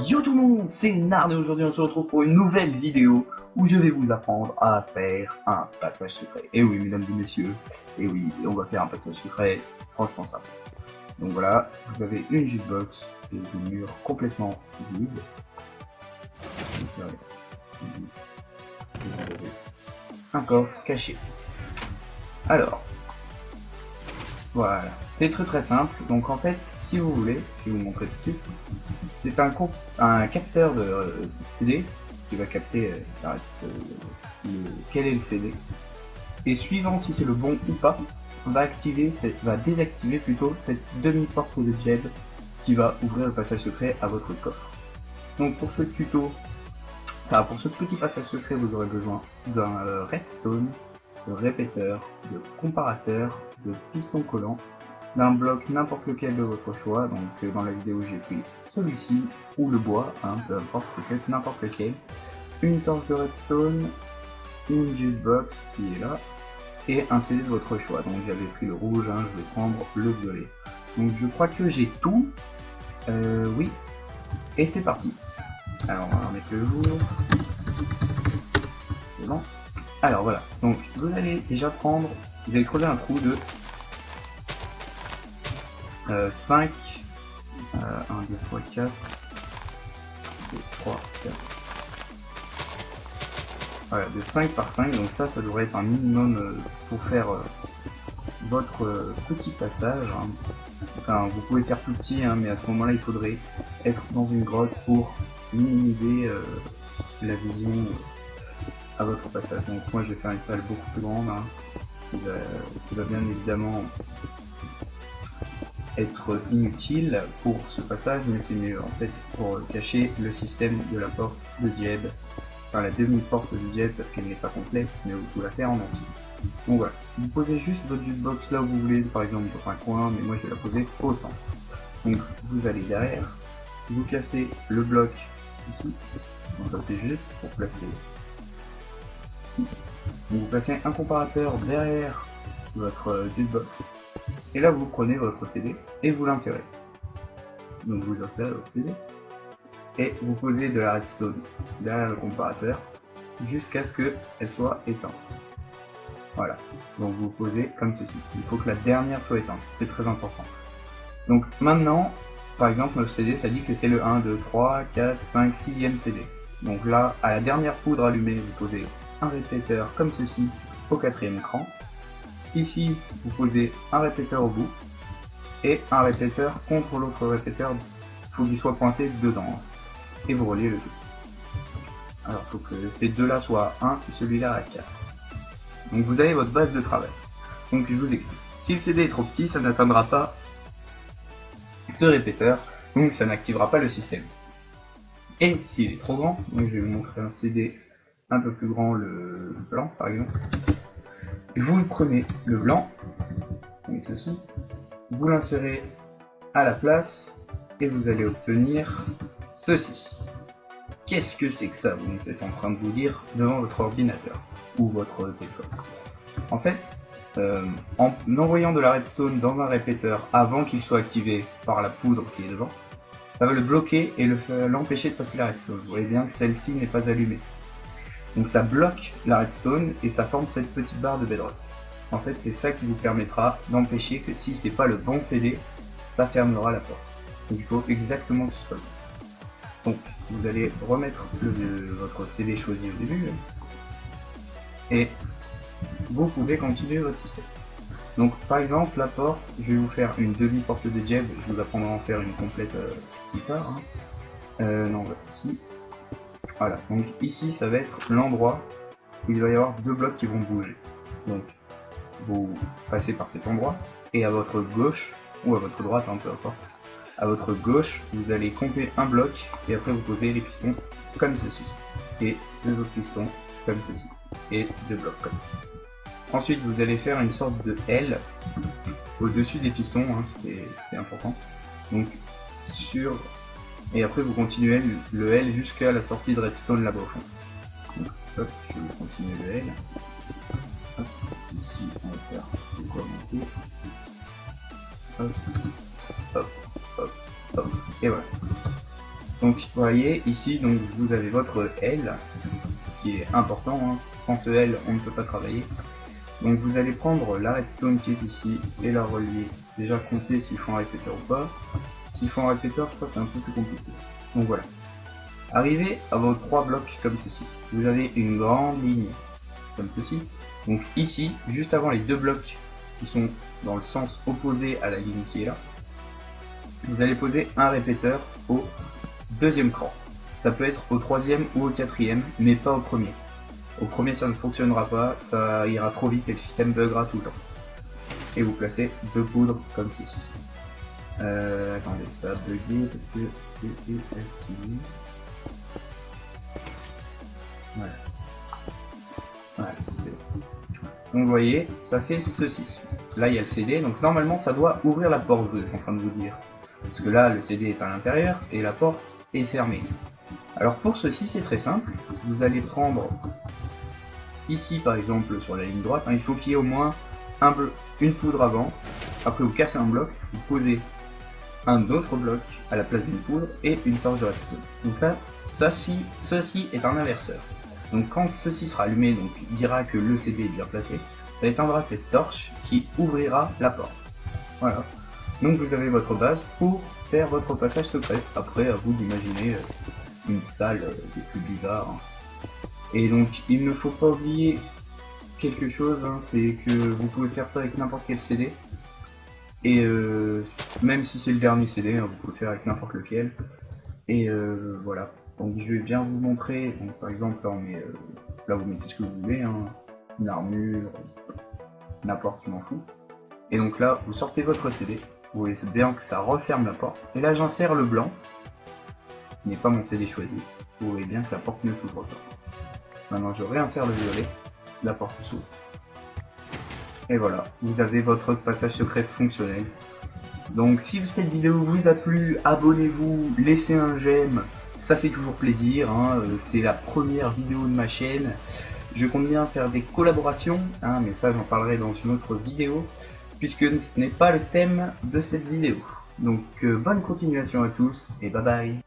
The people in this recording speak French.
Yo tout le monde, c'est Nard et aujourd'hui on se retrouve pour une nouvelle vidéo où je vais vous apprendre à faire un passage secret. Et oui mesdames et messieurs, et oui, on va faire un passage secret franchement simple. Donc voilà, vous avez une jukebox et des murs complètement vides. Vous avez un coffre caché. Alors, voilà, c'est très simple. Donc en fait, si vous voulez, je vais vous montrer tout de suite. C'est un capteur de CD qui va capter quel est le CD. Et suivant si c'est le bon ou pas, va désactiver plutôt cette demi-porte de jeb qui va ouvrir le passage secret à votre coffre. Donc pour ce tuto, pour ce petit passage secret, vous aurez besoin d'un redstone, de répéteur, de comparateur, de piston collant, d'un bloc n'importe lequel de votre choix. Donc dans la vidéo j'ai pris celui-ci ou le bois, peu importe, c'est n'importe lequel, une torche de redstone, une jukebox qui est là et un CD de votre choix. Donc j'avais pris le rouge, je vais prendre le violet. Donc je crois que j'ai tout, oui, et c'est parti. Alors on va remettre le jour, c'est bon. Alors voilà, donc vous allez déjà prendre, vous allez creuser un trou de 5, 1, 2, 3, 4, 2, 3, 4, voilà, de 5 par 5, donc ça devrait être un minimum pour faire votre petit passage. Enfin, vous pouvez faire plus petit, mais à ce moment-là, il faudrait être dans une grotte pour minimiser la vision à votre passage. Donc moi, je vais faire une salle beaucoup plus grande, qui va bien évidemment être inutile pour ce passage, mais c'est mieux en fait pour cacher le système de la porte de jeb, enfin la demi-porte de jeb parce qu'elle n'est pas complète, mais vous pouvez la faire en entier. Donc voilà, vous posez juste votre jukebox là où vous voulez, par exemple dans un coin, mais moi je vais la poser au centre. Donc vous allez derrière, vous placez le bloc ici, donc ça c'est juste pour placer ici. Donc vous placez un comparateur derrière votre jukebox. Et là vous prenez votre CD et vous l'insérez. Donc vous insérez votre CD et vous posez de la redstone derrière le comparateur jusqu'à ce qu'elle soit éteinte. Voilà, donc vous posez comme ceci. Il faut que la dernière soit éteinte, c'est très important. Donc maintenant, par exemple notre CD ça dit que c'est le 1, 2, 3, 4, 5, 6e CD. Donc là, à la dernière poudre allumée, vous posez un répéteur comme ceci au 4e écran. Ici, vous posez un répéteur au bout et un répéteur contre l'autre répéteur. Il faut qu'il soit pointé dedans et vous reliez le tout. Alors, il faut que ces deux-là soient à 1 et celui-là à 4. Donc, vous avez votre base de travail. Donc, je vous explique. Si le CD est trop petit, ça n'atteindra pas ce répéteur, donc ça n'activera pas le système. Et s'il est trop grand, donc je vais vous montrer un CD un peu plus grand, le blanc par exemple. Vous prenez le blanc, comme ceci, vous l'insérez à la place et vous allez obtenir ceci. Qu'est-ce que c'est que ça? Vous êtes en train de vous dire devant votre ordinateur ou votre téléphone. En fait, en envoyant de la redstone dans un répéteur avant qu'il soit activé par la poudre qui est devant, ça va le bloquer et l'empêcher de passer la redstone. Vous voyez bien que celle-ci n'est pas allumée. Donc ça bloque la redstone et ça forme cette petite barre de bedrock. En fait c'est ça qui vous permettra d'empêcher que si c'est pas le bon CD, ça fermera la porte. Donc il faut exactement que ce soit bon. Donc vous allez remettre votre CD choisi au début et vous pouvez continuer votre système. Donc par exemple la porte, je vais vous faire une demi-porte de jeb, je vous apprendrai à en faire une complète plus tard. Non, ici. Voilà, donc ici ça va être l'endroit où il va y avoir deux blocs qui vont bouger. Donc vous passez par cet endroit et à votre gauche ou à votre droite, peu importe, à votre gauche vous allez compter un bloc et après vous posez les pistons comme ceci et deux autres pistons comme ceci et deux blocs comme ça. Ensuite vous allez faire une sorte de L au dessus des pistons, c'est important. Donc et après vous continuez le L jusqu'à la sortie de redstone là-bas au fond. Donc, hop, je vais continuer le L. Hop, ici on va faire de quoi monter. Hop, hop, hop, hop, et voilà. Donc voilà. voyez ici, donc vous avez votre L, qui est important, hein. Sans ce L on ne peut pas travailler. Donc vous allez prendre la redstone qui est ici et la relier. Déjà compter s'il faut un répéteur ou pas. S'il faut un répéteur, je crois que c'est un peu plus compliqué. Donc voilà. Arrivez à vos 3 blocs comme ceci. Vous avez une grande ligne comme ceci. Donc ici, juste avant les 2 blocs qui sont dans le sens opposé à la ligne qui est là, vous allez poser un répéteur au 2e cran. Ça peut être au 3e ou au 4e, mais pas au premier. Au premier ça ne fonctionnera pas, ça ira trop vite et le système buggera tout le temps. Et vous placez 2 poudres comme ceci. Attendez, ça a bugué parce que c'est activé. Voilà. Voilà, donc vous voyez, ça fait ceci. Là il y a le CD, donc normalement ça doit ouvrir la porte, vous êtes en train de vous dire. Parce que là le CD est à l'intérieur et la porte est fermée. Alors pour ceci c'est très simple, vous allez prendre ici par exemple sur la ligne droite, hein, il faut qu'il y ait au moins une poudre avant, après vous cassez un bloc, vous posez un autre bloc à la place d'une poudre et une torche de redstone. Donc là, ceci est un inverseur. Donc quand ceci sera allumé, donc il dira que le CD est bien placé, ça éteindra cette torche qui ouvrira la porte. Voilà. Donc vous avez votre base pour faire votre passage secret. Après, à vous d'imaginer une salle des plus bizarres. Hein. Et donc il ne faut pas oublier quelque chose, hein, c'est que vous pouvez faire ça avec n'importe quel CD. Et même si c'est le dernier CD, hein, vous pouvez le faire avec n'importe lequel. Et voilà. Donc je vais bien vous montrer. Donc, par exemple là on met, là vous mettez ce que vous voulez, hein, une armure, n'importe, je m'en fous. Et donc là vous sortez votre CD. Vous voyez bien que ça referme la porte. Et là j'insère le blanc, qui n'est pas mon CD choisi. Vous voyez bien que la porte ne s'ouvre pas. Maintenant je réinsère le violet, la porte s'ouvre. Et voilà, vous avez votre passage secret fonctionnel. Donc si cette vidéo vous a plu, abonnez-vous, laissez un j'aime, ça fait toujours plaisir, hein. C'est la première vidéo de ma chaîne. Je compte bien faire des collaborations, hein, mais ça j'en parlerai dans une autre vidéo, puisque ce n'est pas le thème de cette vidéo. Donc bonne continuation à tous et bye bye.